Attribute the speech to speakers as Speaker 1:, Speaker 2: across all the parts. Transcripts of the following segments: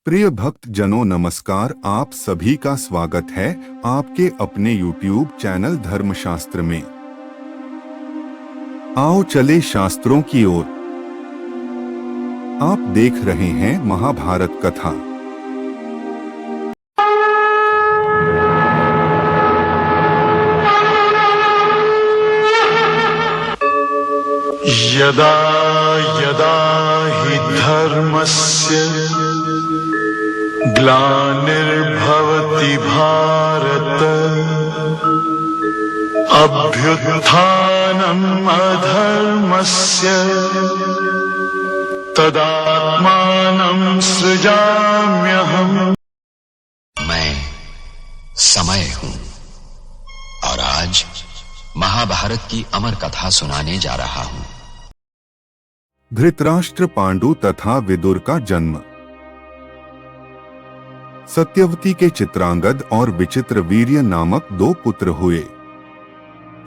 Speaker 1: प्रिय भक्त जनों नमस्कार। आप सभी का स्वागत है आपके अपने YouTube चैनल धर्मशास्त्र में। आओ चले शास्त्रों की ओर। आप देख रहे हैं महाभारत कथा।
Speaker 2: यदा यदा हि धर्मस्य ग्लानिर्भवति भारत अभ्युत्थानम् अधर्मस्य तदात्मानं सृजाम्यहम्।
Speaker 3: मैं समय हूं और आज महाभारत की अमर कथा सुनाने जा रहा हूं।
Speaker 1: धृतराष्ट्र, पांडु तथा विदुर का जन्म। सत्यवती के चित्रांगद और विचित्रवीर्य नामक दो पुत्र हुए।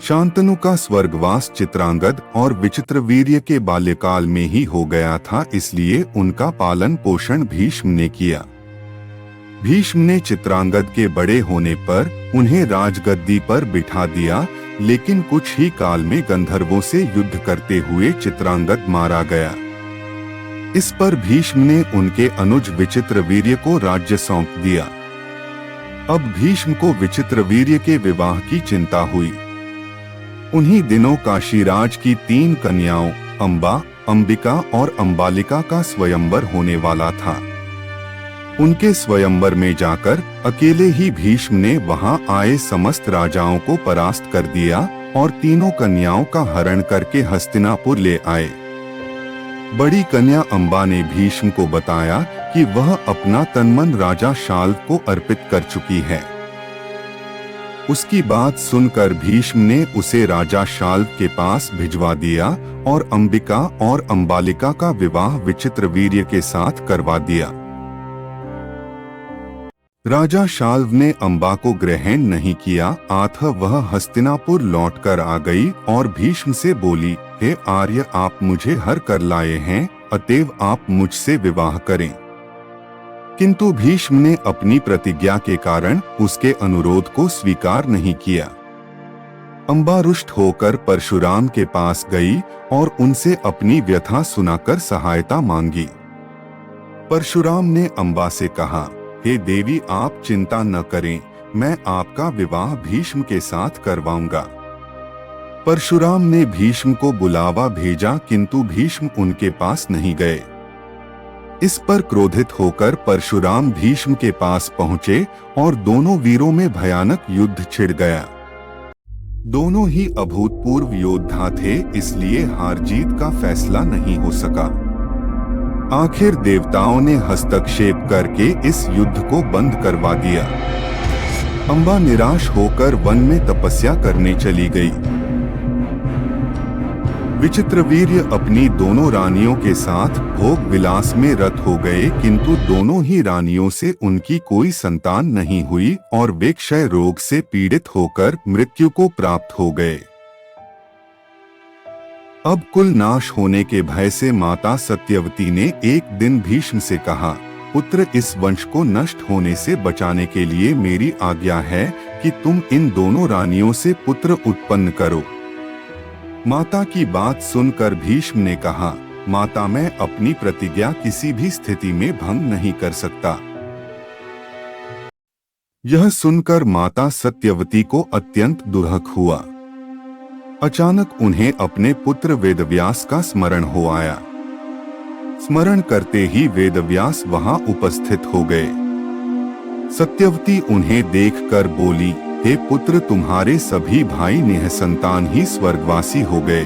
Speaker 1: शांतनु का स्वर्गवास चित्रांगद और विचित्रवीर्य के बाल्यकाल में ही हो गया था, इसलिए उनका पालन पोषण भीष्म ने किया। भीष्म ने चित्रांगद के बड़े होने पर उन्हें राजगद्दी पर बिठा दिया, लेकिन कुछ ही काल में गंधर्वों से युद्ध करते हुए चित्रांगद मारा गया। इस पर भीष्म ने उनके अनुज विचित्रवीर्य को राज्य सौंप दिया। अब भीष्म को विचित्रवीर्य के विवाह की चिंता हुई। उन्हीं दिनों काशीराज की 3 कन्याओं अंबा, अंबिका और अंबालिका का स्वयंवर होने वाला था। उनके स्वयंवर में जाकर अकेले ही भीष्म ने वहां आए समस्त राजाओं को परास्त कर दिया और तीनों कन्याओं का हरण करके हस्तिनापुर ले आए। बड़ी कन्या अंबा ने भीष्म को बताया कि वह अपना तनमन राजा शाल्व को अर्पित कर चुकी है। उसकी बात सुनकर भीष्म ने उसे राजा शाल्व के पास भिजवा दिया और अंबिका और अंबालिका का विवाह विचित्रवीर्य के साथ करवा दिया। राजा शाल्व ने अंबा को ग्रहण नहीं किया, अतः वह हस्तिनापुर लौटकर आ गई और भीष्म से बोली, हे आर्य, आप मुझे हर कर लाए हैं, अतएव आप मुझसे विवाह करें। किंतु भीष्म ने अपनी प्रतिज्ञा के कारण उसके अनुरोध को स्वीकार नहीं किया। अंबा रुष्ट होकर परशुराम के पास गई और उनसे अपनी व्यथा सुनाकर सहायता मांगी। परशुराम ने अंबा से कहा, हे देवी, आप चिंता न करें, मैं आपका विवाह भीष्म के साथ करवाऊंगा। परशुराम ने भीष्म को बुलावा भेजा, किंतु भीष्म उनके पास नहीं गए। इस पर क्रोधित होकर परशुराम भीष्म के पास पहुंचे और दोनों वीरों में भयानक युद्ध छिड़ गया। दोनों ही अभूतपूर्व योद्धा थे, इसलिए हार जीत का फैसला नहीं हो सका। आखिर देवताओं ने हस्तक्षेप करके इस युद्ध को बंद करवा दिया। अंबा निराश होकर वन में तपस्या करने चली गई। विचित्रवीर्य अपनी दोनों रानियों के साथ भोग विलास में रत हो गए, किंतु दोनों ही रानियों से उनकी कोई संतान नहीं हुई और वे क्षय रोग से पीड़ित होकर मृत्यु को प्राप्त हो गए। अब कुल नाश होने के भय से माता सत्यवती ने एक दिन भीष्म से कहा, पुत्र, इस वंश को नष्ट होने से बचाने के लिए मेरी आज्ञा है कि तुम इन दोनों रानियों से पुत्र उत्पन्न करो। माता की बात सुनकर भीष्म ने कहा, माता, मैं अपनी प्रतिज्ञा किसी भी स्थिति में भंग नहीं कर सकता। यह सुनकर माता सत्यवती को अत्यंत दुर्हक हुआ। अचानक उन्हें अपने पुत्र वेदव्यास का स्मरण हो आया। स्मरण करते ही वेदव्यास वहां उपस्थित हो गए। सत्यवती उन्हें देखकर बोली, हे पुत्र, तुम्हारे सभी भाई निःसंतान ही स्वर्गवासी हो गए।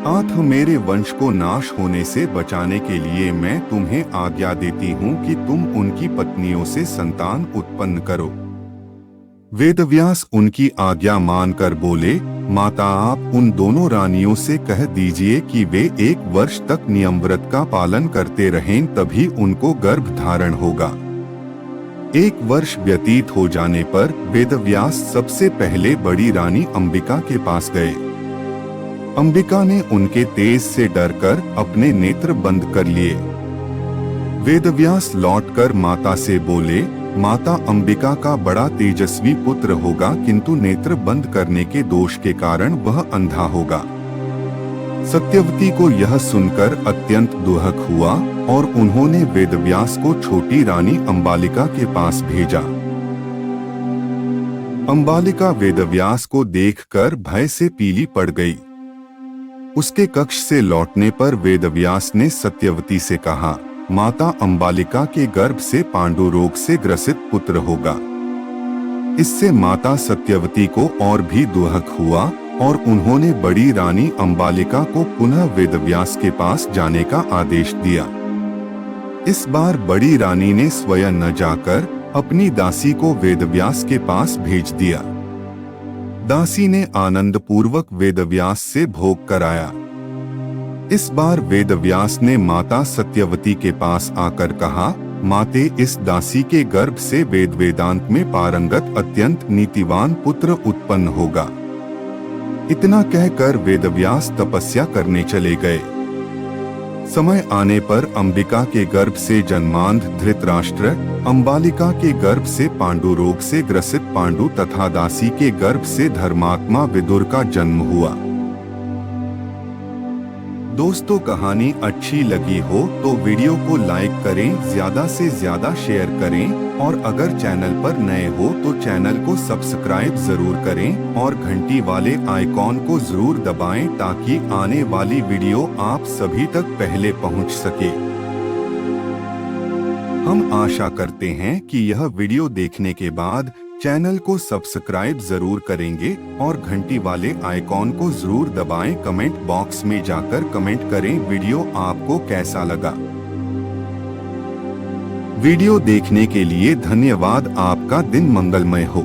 Speaker 1: अतः मेरे वंश को नाश होने से बचाने के लिए मैं तुम्हें आज्ञा देती हूँ कि तुम उनकी पत्नियों से संतान उत्पन्न करो। वेदव्यास उनकी आज्ञा मानकर बोले, माता, आप उन दोनों रानियों से कह दीजिए कि वे 1 वर्ष तक नियम व्रत का पालन करते रहें, तभी उनको गर्भ धारण होगा। 1 वर्ष व्यतीत हो जाने पर वेदव्यास सबसे पहले बड़ी रानी अंबिका के पास गए। अंबिका ने उनके तेज से डरकर अपने नेत्र बंद कर लिए। वेदव्यास लौटकर माता से बोले, माता अंबिका का बड़ा तेजस्वी पुत्र होगा, किंतु नेत्र बंद करने के दोष के कारण वह अंधा होगा। सत्यवती को यह सुनकर अत्यंत दुहक हुआ और उन्होंने वेदव्यास को छोटी रानी अंबालिका के पास भेजा। अंबालिका वेदव्यास को देखकर भय से पीली पड़ गई। उसके कक्ष से लौटने पर वेदव्यास ने सत्यवती से कहा, माता अंबालिका के गर्भ से पांडु रोग से ग्रसित पुत्र होगा। इससे माता सत्यवती को और भी दुहक हुआ और उन्होंने बड़ी रानी अंबालिका को पुनः वेदव्यास के पास जाने का आदेश दिया। इस बार बड़ी रानी ने स्वयं न जाकर अपनी दासी को वेदव्यास के पास भेज दिया। दासी ने आनंद पूर्वक वेदव्यास से भोग कराया। इस बार वेदव्यास ने माता सत्यवती के पास आकर कहा, माते, इस दासी के गर्भ से वेद वेदांत में पारंगत अत्यंत नीतिवान पुत्र उत्पन्न होगा। इतना कहकर वेदव्यास तपस्या करने चले गए। समय आने पर अंबिका के गर्भ से जन्मांध धृतराष्ट्र, अंबालिका के गर्भ से पांडु रोग से ग्रसित पांडु तथा दासी के गर्भ से धर्मात्मा विदुर का जन्म हुआ। दोस्तों, कहानी अच्छी लगी हो तो वीडियो को लाइक करें, ज्यादा से ज्यादा शेयर करें और अगर चैनल पर नए हो तो चैनल को सब्सक्राइब जरूर करें और घंटी वाले आइकॉन को जरूर दबाएं ताकि आने वाली वीडियो आप सभी तक पहले पहुंच सके। हम आशा करते हैं कि यह वीडियो देखने के बाद चैनल को सब्सक्राइब जरूर करेंगे और घंटी वाले आइकॉन को जरूर दबाएं। कमेंट बॉक्स में जाकर कमेंट करें वीडियो आपको कैसा लगा। वीडियो देखने के लिए धन्यवाद। आपका दिन मंगलमय हो।